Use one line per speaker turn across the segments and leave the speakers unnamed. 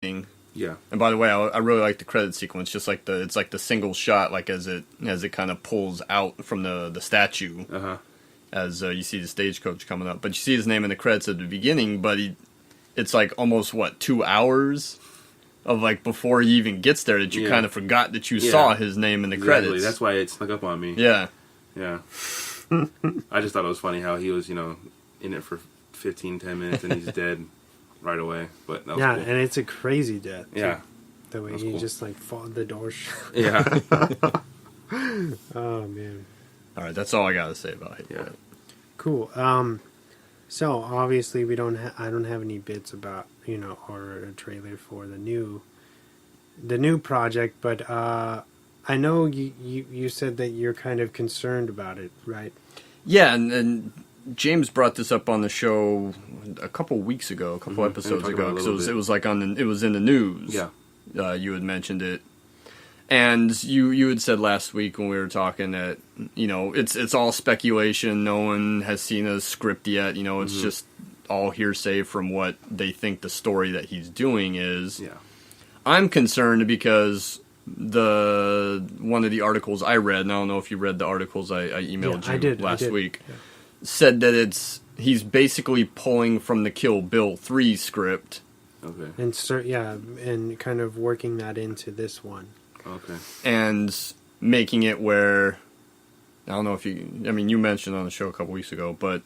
Yeah.
And by the way, I really like the credit sequence. Just like it's like the single shot, like as it kind of pulls out from the statue, as you see the stagecoach coming up. But you see his name in the credits at the beginning. But it's like almost 2 hours of like before he even gets there that you kind of forgot that you saw his name in the credits.
That's why it snuck up on me.
Yeah.
I just thought it was funny how he was, in it for 10 minutes and he's dead right away. But that was cool.
And it's a crazy death.
Yeah.
The way he just like fought the door shut.
Yeah.
Oh man.
All right, that's all I gotta say about it.
Yeah.
Cool. So obviously I don't have any bits about or a trailer for the new project, but I know you said that you're kind of concerned about it, right?
Yeah, and James brought this up on the show a couple weeks ago, a couple episodes ago, because it was like it was in the news.
Yeah.
You had mentioned it, and you had said last week when we were talking that it's all speculation. No one has seen a script yet. It's just all hearsay from what they think the story that he's doing is.
Yeah. I'm
concerned because one of the articles I read, and I don't know if you read the articles I emailed you last week, said that he's basically pulling from the Kill Bill 3 script.
Okay.
And kind of working that into this one.
Okay.
And making it where, I don't know if you mentioned on the show a couple weeks ago, but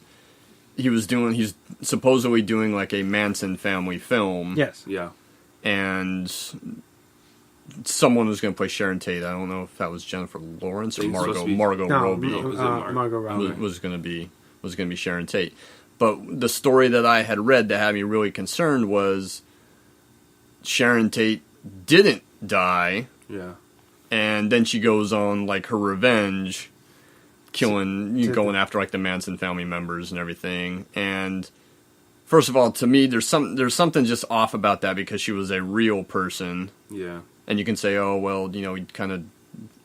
he's supposedly doing like a Manson family film.
Yes.
Yeah.
And someone was going to play Sharon Tate. I don't know if that was Jennifer Lawrence or Margot Robbie.
Margot Robbie
was going to be Sharon Tate. But the story that I had read that had me really concerned was Sharon Tate didn't die.
Yeah.
And then she goes on like her revenge, going after like the Manson family members and everything. And first of all, to me, there's something just off about that because she was a real person.
Yeah.
And you can say, oh well, he kind of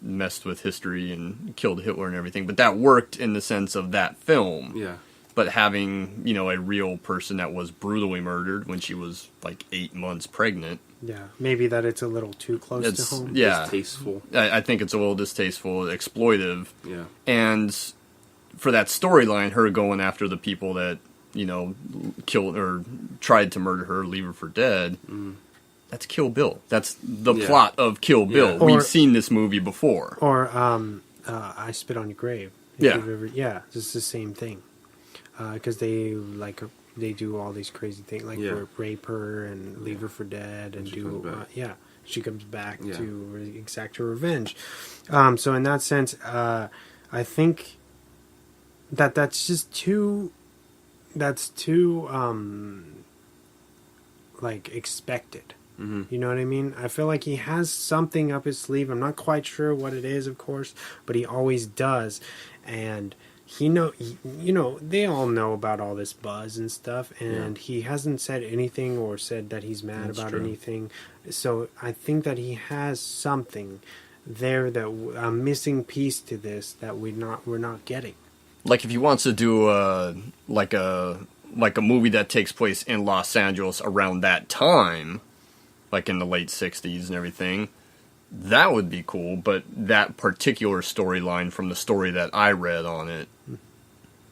messed with history and killed Hitler and everything, but that worked in the sense of that film.
Yeah.
But having, a real person that was brutally murdered when she was like 8 months pregnant.
Yeah, maybe that it's a little too close to home.
Yeah.
Distasteful.
I think it's a little distasteful, exploitive.
Yeah.
And for that storyline, her going after the people that, killed or tried to murder her, leave her for dead, that's Kill Bill. That's the plot of Kill Bill.
Yeah.
We've seen this movie before.
Or I Spit on Your Grave. It's the same thing. Because they do all these crazy things, like rape her and leave her for dead, and she comes back to exact her revenge. So in that sense, I think that's just too expected.
Mm-hmm.
You know what I mean? I feel like he has something up his sleeve. I'm not quite sure what it is, of course, but he always does, and. They all know about all this buzz and stuff, and he hasn't said anything or said that he's mad about anything. So I think that he has something there, that a missing piece to this that we're not getting.
Like if he wants to do a movie that takes place in Los Angeles around that time, like in the late 60s and everything, that would be cool, but that particular storyline from the story that I read on it,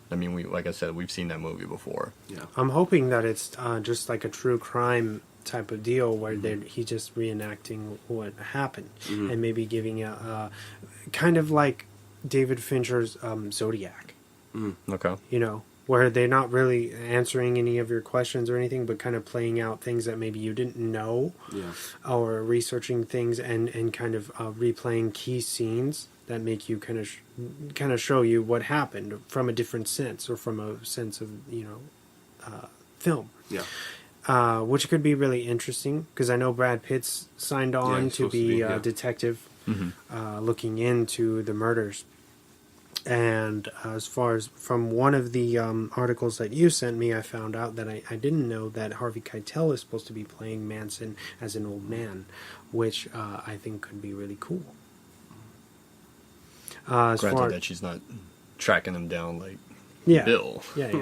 like I said, we've seen that movie before.
Yeah.
I'm hoping that it's just like a true crime type of deal where he's just reenacting what happened and maybe giving a kind of like David Fincher's Zodiac.
Okay.
Where they're not really answering any of your questions or anything, but kind of playing out things that maybe you didn't know, or researching things and kind of replaying key scenes that make you kind of show you what happened from a different sense, or from a sense of film.
Yeah.
Which could be really interesting, because I know Brad Pitt's signed on to be a detective looking into the murders. And as far as from one of the articles that you sent me, I found out that I didn't know that Harvey Keitel is supposed to be playing Manson as an old man, which I think could be really cool.
Granted that she's not tracking him down like Bill.
Yeah.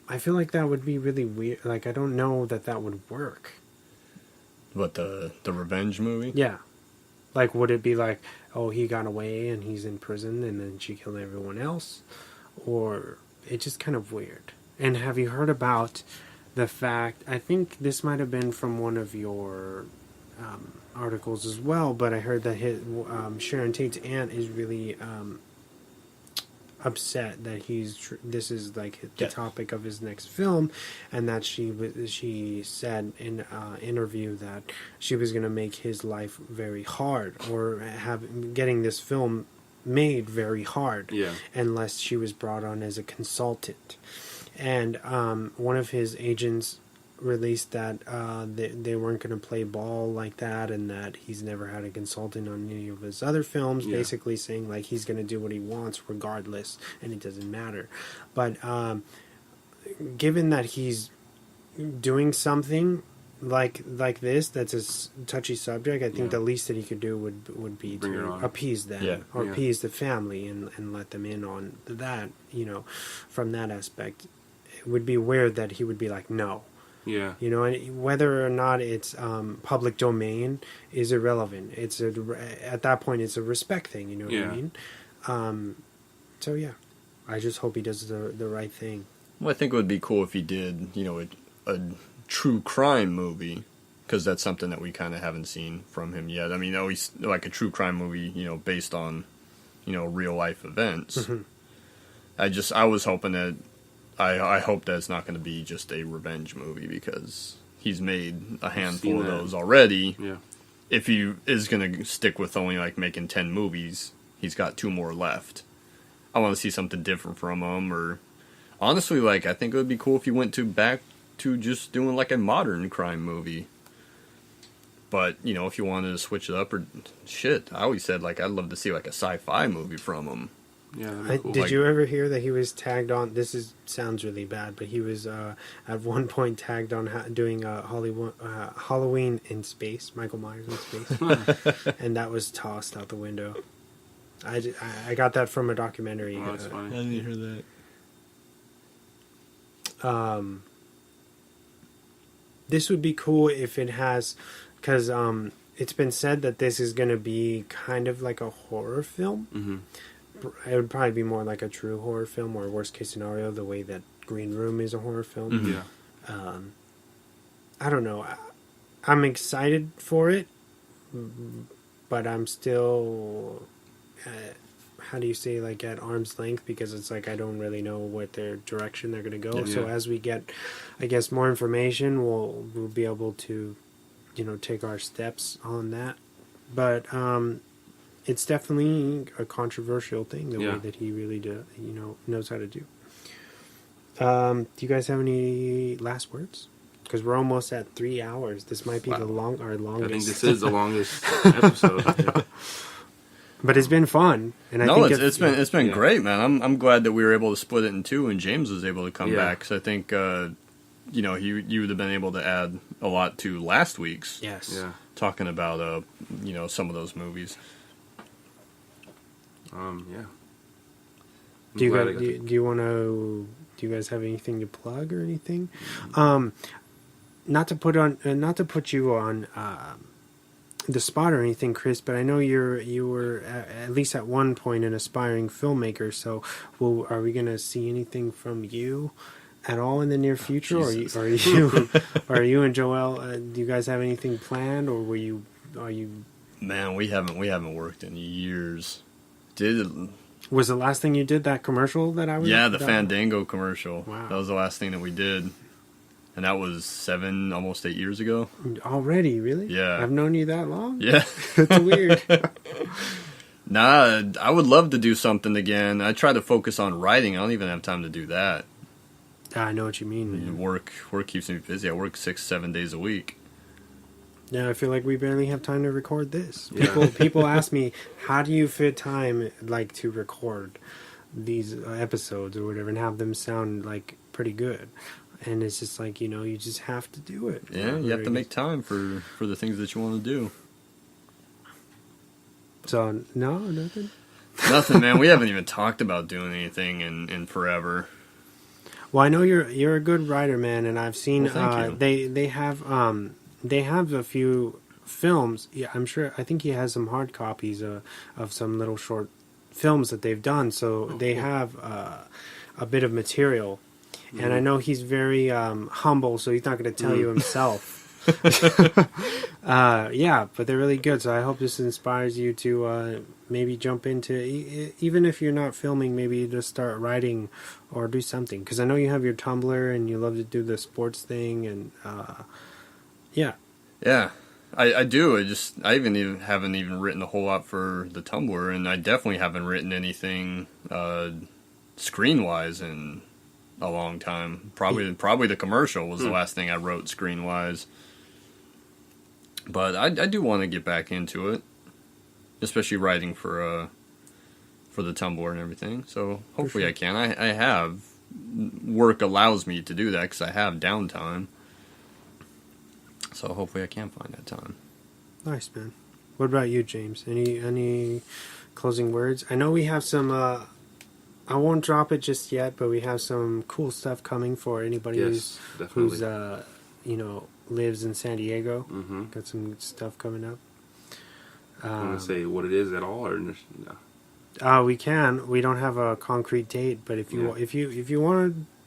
I feel like that would be really weird. Like, I don't know that would work.
What, the revenge movie?
Yeah. Like, would it be like, oh, he got away and he's in prison and then she killed everyone else? Or it's just kind of weird. And have you heard about the fact, I think this might have been from one of your articles as well, but I heard that Sharon Tate's aunt is really upset that this is like the topic of his next film, and that she said in an interview that she was going to make his life very hard, or getting this film made very hard, unless she was brought on as a consultant. And one of his agents released that they weren't going to play ball like that, and that he's never had a consultant on any of his other films, basically saying like he's going to do what he wants regardless and it doesn't matter. But given that he's doing something like this that's a touchy subject, I think the least that he could do would be to appease them or appease the family and let them in on that, from that aspect. It would be weird that he would be like, no.
Yeah.
And whether or not it's public domain is irrelevant. At that point, it's a respect thing, you know what I mean? So, yeah. I just hope he does the right thing.
Well, I think it would be cool if he did, a true crime movie, because that's something that we kind of haven't seen from him yet. I mean, always like a true crime movie, based on, real life events. Mm-hmm. I was hoping that, I hope that it's not going to be just a revenge movie, because he's made a handful of those already. Yeah. If he is going to stick with only like making 10 movies, he's got 2 more left. I want to see something different from him, or honestly, like, I think it would be cool if he went back to just doing like a modern crime movie. But, if you wanted to switch it up, or shit, I always said like I'd love to see like a sci-fi movie from him.
Yeah, cool.
Did you ever hear that he was tagged on? Sounds really bad, but he was at one point tagged on doing Halloween in space, Michael Myers in space, and that was tossed out the window. I got that from a documentary.
Oh, that's funny.
I didn't hear that.
This would be cool if it has, because it's been said that this is going to be kind of like a horror film. Mm-hmm. It would probably be more like a true horror film, or worst case scenario, the way that Green Room is a horror film.
Mm-hmm. Yeah.
I don't know. I'm excited for it, but I'm still, how do you say, like at arm's length, because it's like I don't really know what direction they're going to go. Yeah. So as we get, I guess, more information, we'll be able to, take our steps on that. But it's definitely a controversial thing, the way that he really knows how to do. Do you guys have any last words? Because we're almost at 3 hours. This might be our longest.
I think this is the longest episode. Yeah.
But it's been fun, and I think
it's been great, man. I'm glad that we were able to split it in 2, and James was able to come back. Because I think you would have been able to add a lot to last week's.
Yes.
Yeah.
Talking about some of those movies.
Yeah.
Do you guys have anything to plug or anything? Not to put you on the spot or anything, Chris, but I know you were at least at one point an aspiring filmmaker. So, are we going to see anything from you at all in the near future? Or are you and Joel? Do you guys have anything planned, or are you? Man,
we haven't worked in years.
Was the last thing you did that commercial that I was?
Yeah, the Fandango commercial.
Wow.
That was the last thing that we did. And that was 7, almost 8 years ago.
Already, really?
Yeah.
I've known you that long?
Yeah.
That's weird.
Nah, I would love to do something again. I try to focus on writing. I don't even have time to do that.
I know what you mean, man.
Work keeps me busy. I work 6-7 days a week.
Yeah, I feel like we barely have time to record this. People ask me, how do you fit time to record these episodes or whatever and have them sound pretty good? And it's just you just have to do it.
Yeah, you have to make time for the things that you want to do.
So, no, nothing?
Nothing, man. We haven't even talked about doing anything in forever.
Well, I know you're a good writer, man, and I've seen
Well, thank you.
they have a few films. Yeah, I'm sure. I think he has some hard copies of some little short films that they've done. So they
cool.
have a bit of material, and I know he's very humble, so he's not going to tell you himself. Yeah, but they're really good. So I hope this inspires you to maybe jump into, even if you're not filming, maybe just start writing or do something. Because I know you have your Tumblr and you love to do the sports thing, and yeah.
Yeah, I do. I even haven't even written a whole lot for the Tumblr, and I definitely haven't written anything screen wise in a long time. Probably the commercial was the last thing I wrote screen wise. But I do want to get back into it, especially writing for the Tumblr and everything. So hopefully I can. I have work allows me to do that because I have downtime. So hopefully I can find that time.
Nice, man. What about you, James? Any closing words? I know we have some. I won't drop it just yet, but we have some cool stuff coming for anybody who's lives in San Diego.
Mm-hmm.
Got some stuff coming up.
Want to say what it is at all, or no?
We can. We don't have a concrete date, but if you want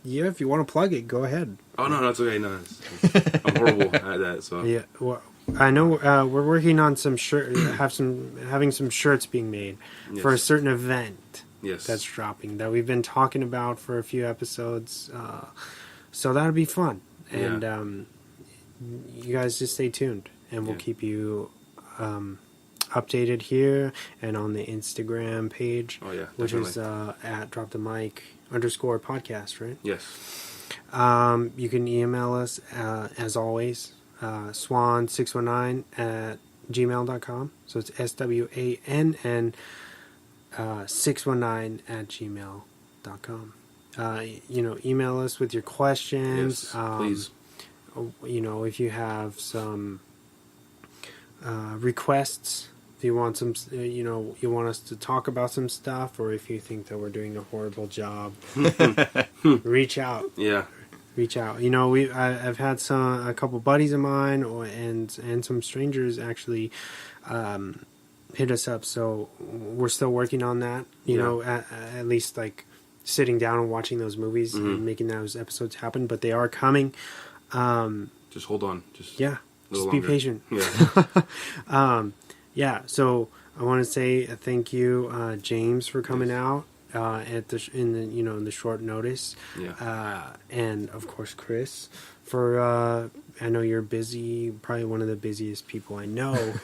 to plug it, go ahead.
Oh no, that's okay. No, I'm horrible at that. So
Yeah, well, I know we're working on some having some shirts being made for a certain event.
Yes,
that's dropping that we've been talking about for a few episodes. So that'll be fun, and you guys just stay tuned, and we'll keep you updated here and on the Instagram page.
Oh yeah,
which is at @dropthemic_podcast, right?
Yes.
You can email us as always, swan619@gmail.com. So it's SWANN 619@gmail.com. Email us with your questions.
Yes, please.
If you have some requests, if you want some, you want us to talk about some stuff, or if you think that we're doing a horrible job, reach out.
Yeah.
Reach out. I've had a couple buddies of mine and some strangers actually hit us up. So we're still working on that. At least like sitting down and watching those movies and making those episodes happen. But they are coming.
Just hold on. Just
be
longer.
patient.
Yeah.
So I want to say thank you, James, for coming out. In the short notice, and of course Chris for I know you're busy, probably one of the busiest people I know,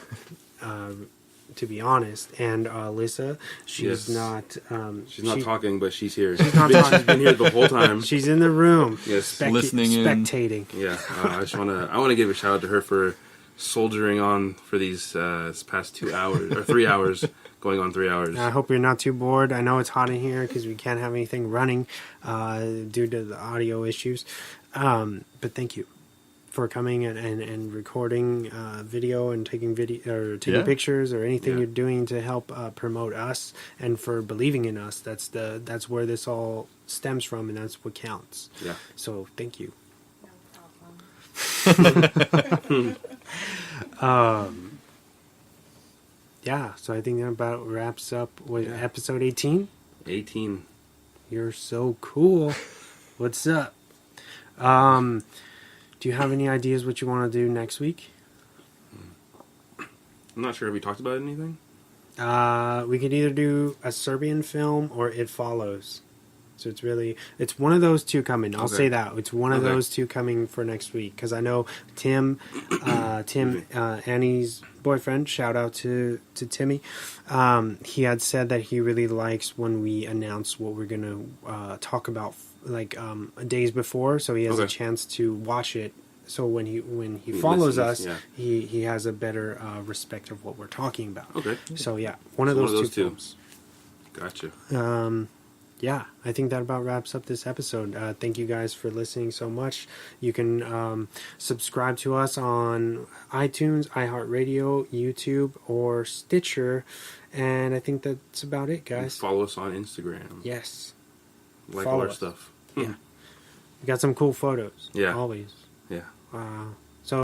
to be honest. And Alyssa, she's not
talking, but she's here.
She's not talking.
She's been here the whole time.
She's in the room,
listening,
spectating.
Yeah, I want to give a shout out to her for soldiering on for these past 2 hours or 3 hours. Going on 3 hours.
I hope you're not too bored. I know it's hot in here because we can't have anything running due to the audio issues. But thank you for coming and recording video and taking pictures or anything you're doing to help promote us, and for believing in us. That's where this all stems from, and that's what counts.
Yeah.
So thank you. Yeah, so I think that about wraps up with episode 18.
18.
You're so cool. What's up? Do you have any ideas what you want to do next week?
I'm not sure. Have we talked about anything?
We could either do a Serbian film or It Follows. So it's one of those two coming. I'll say that. It's one of those two coming for next week. Because I know Tim, Annie's boyfriend, shout out to Timmy, he had said that he really likes when we announce what we're going to talk about days before. So he has a chance to watch it. So when he follows us, he has a better respect of what we're talking about. Okay. So yeah, one of those two films.
Gotcha.
Yeah, I think that about wraps up this episode. Thank you guys for listening so much. You can subscribe to us on iTunes, iHeartRadio, YouTube, or Stitcher. And I think that's about it, guys.
And follow us on Instagram.
Yes.
All our stuff.
Yeah. You got some cool photos.
Yeah.
Always.
Yeah.
So